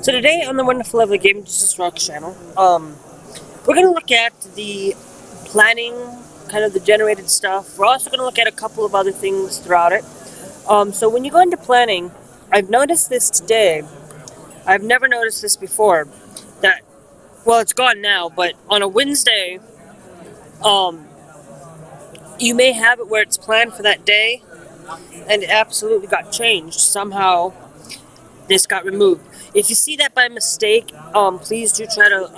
So today on the Wonderful Lovely Game Jesus Rock channel, we're going to look at the planning, kind of the generated stuff. We're also going to look at a couple of other things throughout it. So when you go into planning, I've noticed this today. I've never noticed this before. That, well, it's gone now, but on a Wednesday, you may have it where it's planned for that day, and it absolutely got changed. Somehow, this got removed. If you see that by mistake, please do try to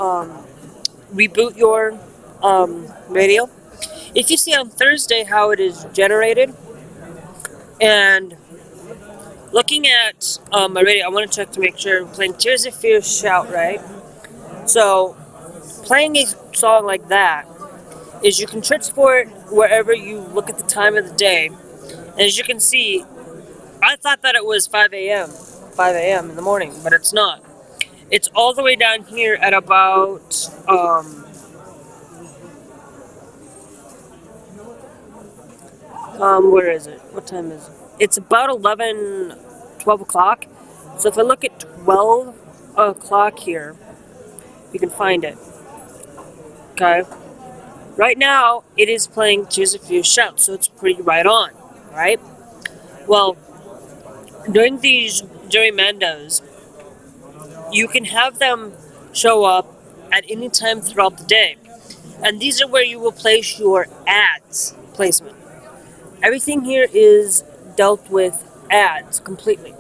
reboot your radio. If you see on Thursday how it is generated, and looking at my radio, I want to check to make sure I'm playing Tears of Fear Shout, right? So, playing a song like that is you can transport wherever you look at the time of the day. And as you can see, I thought that it was 5 a.m. in the morning, but it's not. It's all the way down here at about, where is it? What time is it? It's about 12 o'clock. So if I look at 12 o'clock here, you can find it. Okay? Right now, it is playing Tears of Fear Shout, so it's pretty right on, right? Well, during these gerrymandos, you can have them show up at any time throughout the day. And these are where you will place your ads placement. Everything here is dealt with ads completely.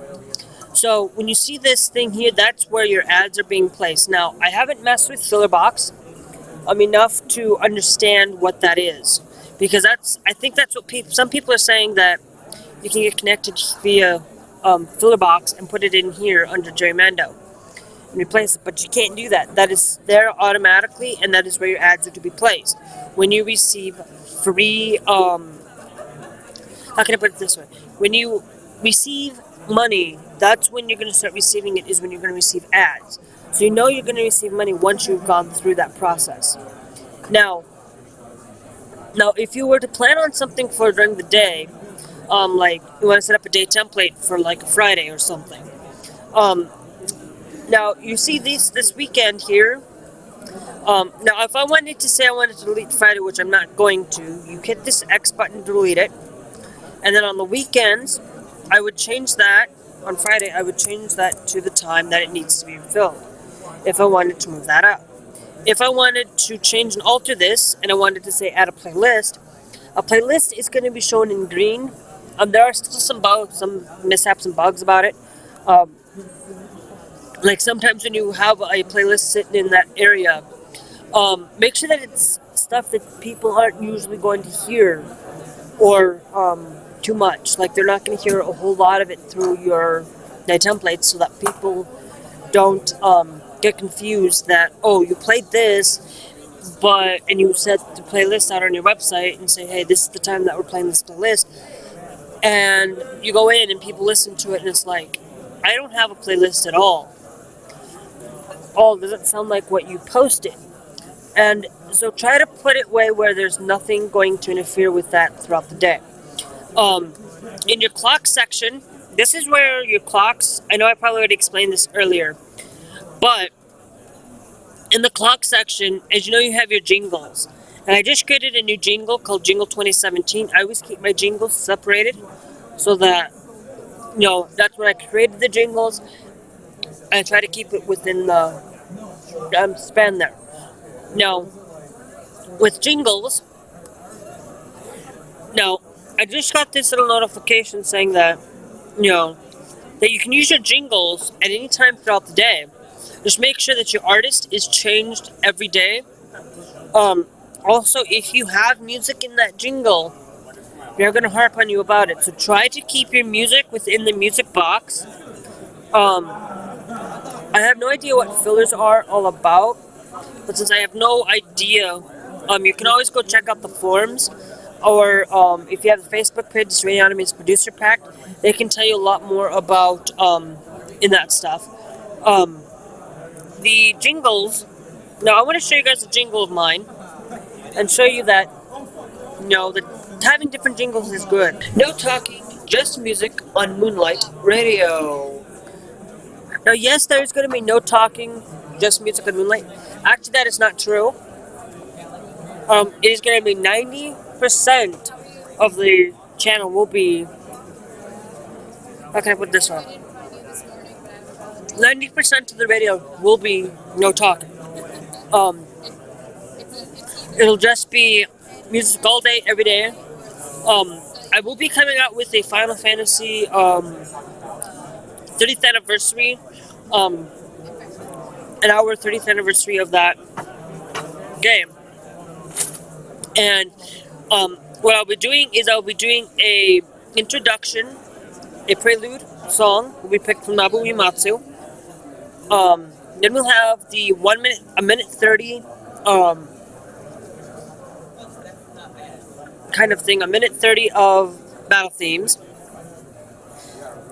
So when you see this thing here, that's where your ads are being placed. Now, I haven't messed with filler box enough to understand what that is, because I think that's what some people are saying, that you can get connected via filler box and put it in here under gerrymando and replace it, but you can't do that. That is there automatically, and that is where your ads are to be placed. When you receive free, how can I put it this way? When you receive money, that's when you're going to start receiving it, is when you're going to receive ads. So you know you're going to receive money once you've gone through that process. Now, if you were to plan on something for during the day, like you want to set up a day template for like a Friday or something. Now you see this weekend here. Now if I wanted to say I wanted to delete Friday, which I'm not going to, you hit this X button to delete it. And then on the weekends, I would change that. On Friday, I would change that to the time that it needs to be filled, if I wanted to move that up. If I wanted to change and alter this, and I wanted to say add a playlist is going to be shown in green. There are still some mishaps and bugs about it. Like sometimes when you have a playlist sitting in that area, make sure that it's stuff that people aren't usually going to hear, or too much. Like they're not going to hear a whole lot of it through your templates, so that people don't get confused that, oh, you played this, and you set the playlist out on your website and say, hey, this is the time that we're playing this playlist, and you go in and people listen to it and it's like, I don't have a playlist at all. Oh, does it sound like what you posted? And so try to put it away where there's nothing going to interfere with that throughout the day. In your clock section, this is where your clocks, I know I probably already explained this earlier, but in the clock section, as you know, you have your jingles. And I just created a new jingle called Jingle 2017. I always keep my jingles separated so that, that's when I created the jingles. I try to keep it within the span there. Now, with jingles, I just got this little notification saying that, that you can use your jingles at any time throughout the day. Just make sure that your artist is changed every day. Also, if you have music in that jingle, they're going to harp on you about it. So try to keep your music within the music box. I have no idea what fillers are all about, but since I have no idea, you can always go check out the forums, or if you have the Facebook page, Radionomy's Producer Pack, they can tell you a lot more about in that stuff. The jingles, now I want to show you guys a jingle of mine, and show you that, that having different jingles is good. No talking, just music on Moonlight Radio. Now, yes, there's going to be no talking, just music and Moonlight. Actually, that is not true. It is going to be 90% of the channel will be. How can I put this on? 90% of the video will be no talking. It'll just be music all day, every day. I will be coming out with a Final Fantasy 30th anniversary, an hour 30th anniversary of that game. And what I'll be doing is I'll be doing a introduction, a prelude song will be picked from Nabu Uematsu. Then we'll have the 1 minute, a minute 30 kind of thing, a minute 30 of battle themes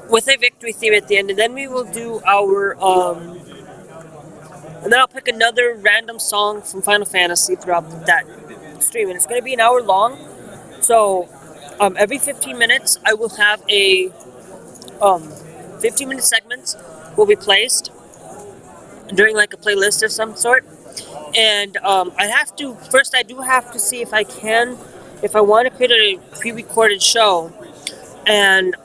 with a victory theme at the end, and then we will do our and then I'll pick another random song from Final Fantasy throughout that stream, and it's going to be an hour long. So every 15 minutes I will have a 15-minute segments will be placed during like a playlist of some sort. And I do have to see if I can, if I want to create a pre-recorded show, and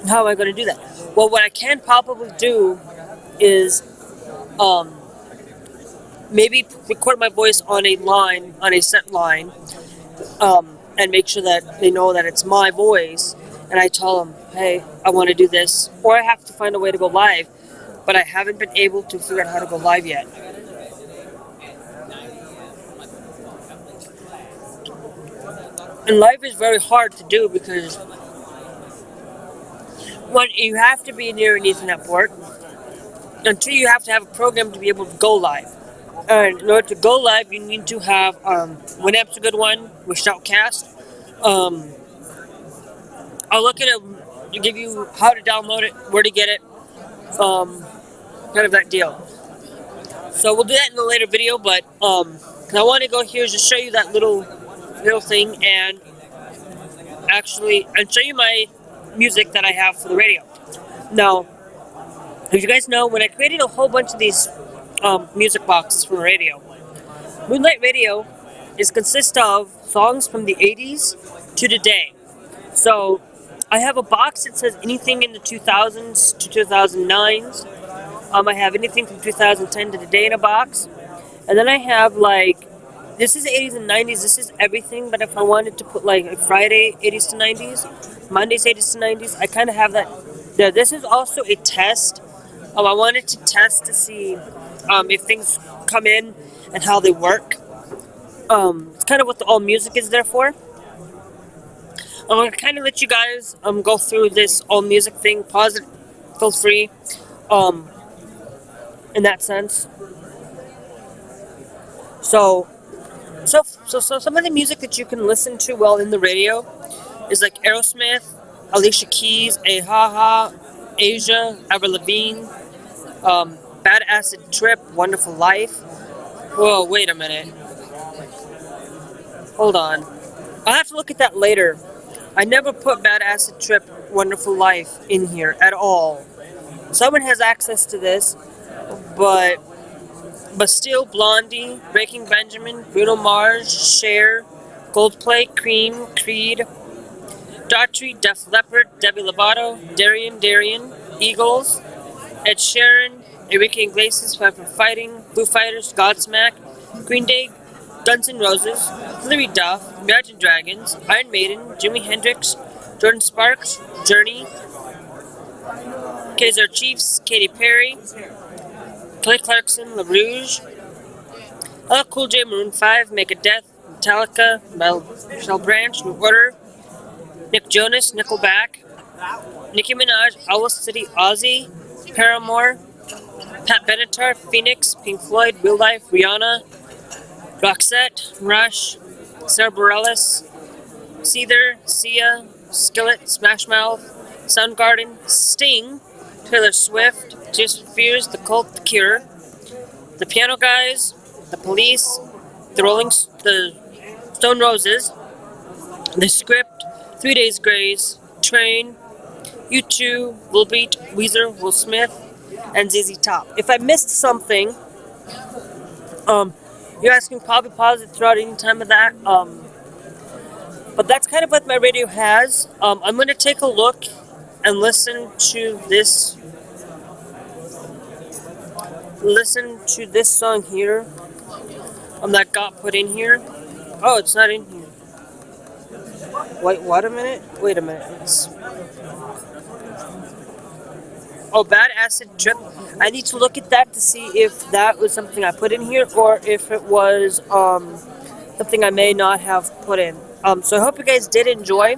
how am I going to do that? Well, what I can probably do is maybe record my voice on a line, on a set line, and make sure that they know that it's my voice, and I tell them, hey, I want to do this, or I have to find a way to go live, but I haven't been able to figure out how to go live yet. And live is very hard to do because one, you have to be near an Ethernet port, and two, you have to have a program to be able to go live. And in order to go live, you need to have Winamp's a good one with Shoutcast. I'll look at it and give you how to download it, where to get it, kind of that deal. So we'll do that in a later video, but I want to go here just show you that little thing and show you my music that I have for the radio. Now, as you guys know, when I created a whole bunch of these music boxes for radio, Moonlight Radio consists of songs from the 80s to today. So I have a box that says anything in the 2000s to 2009s. I have anything from 2010 to today in a box. And then I have like, this is 80s and 90s, this is everything, but if I wanted to put like Friday 80s to 90s, Mondays 80s to 90s, I kind of have that there. This is also a test. I wanted to test to see if things come in and how they work. It's kind of what the all music is there for. I'm going to kind of let you guys go through this all music thing, pause it, feel free, in that sense. So some of the music that you can listen to while in the radio is like Aerosmith, Alicia Keys, Ahaha, Asia, Avril Lavigne, Bad Acid Trip, Wonderful Life. Whoa, wait a minute. Hold on. I'll have to look at that later. I never put Bad Acid Trip, Wonderful Life in here at all. Someone has access to this, but still, Blondie, Breaking Benjamin, Bruno Mars, Cher, Coldplay, Cream, Creed, Daughtry, Def Leppard, Demi Lovato, Darian, Eagles, Ed Sheeran, Enrique Iglesias, Five for Fighting, Foo Fighters, Godsmack, Green Day, Guns N' Roses, Hilary Duff, Imagine Dragons, Iron Maiden, Jimi Hendrix, Jordan Sparks, Journey, Kaiser Chiefs, Katy Perry, Kelly Clarkson, La Rouge, LL Cool J, Maroon 5, Megadeth, Metallica, Michelle Branch, New Order, Nick Jonas, Nickelback, Nicki Minaj, Owl City, Ozzy, Paramore, Pat Benatar, Phoenix, Pink Floyd, Real Life, Rihanna, Roxette, Rush, Sarah Bareilles, Seether, Sia, Skillet, Smash Mouth, Soundgarden, Sting, Taylor Swift, Jason Fears, The Cult, The Cure, The Piano Guys, The Police, The Stone Roses, The Script, 3 Days Grace, Train, U2, Will Beat, Weezer, Will Smith, and ZZ Top. If I missed something, you guys can probably pause it throughout any time of that. But that's kind of what my radio has. I'm going to take a look and listen to this song here that got put in here. Oh, it's not in here. Wait a minute. Oh, Bad Acid Trip. I need to look at that to see if that was something I put in here or if it was something I may not have put in. So I hope you guys did enjoy.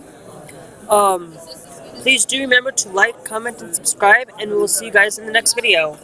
Please do remember to like, comment, and subscribe, and we will see you guys in the next video.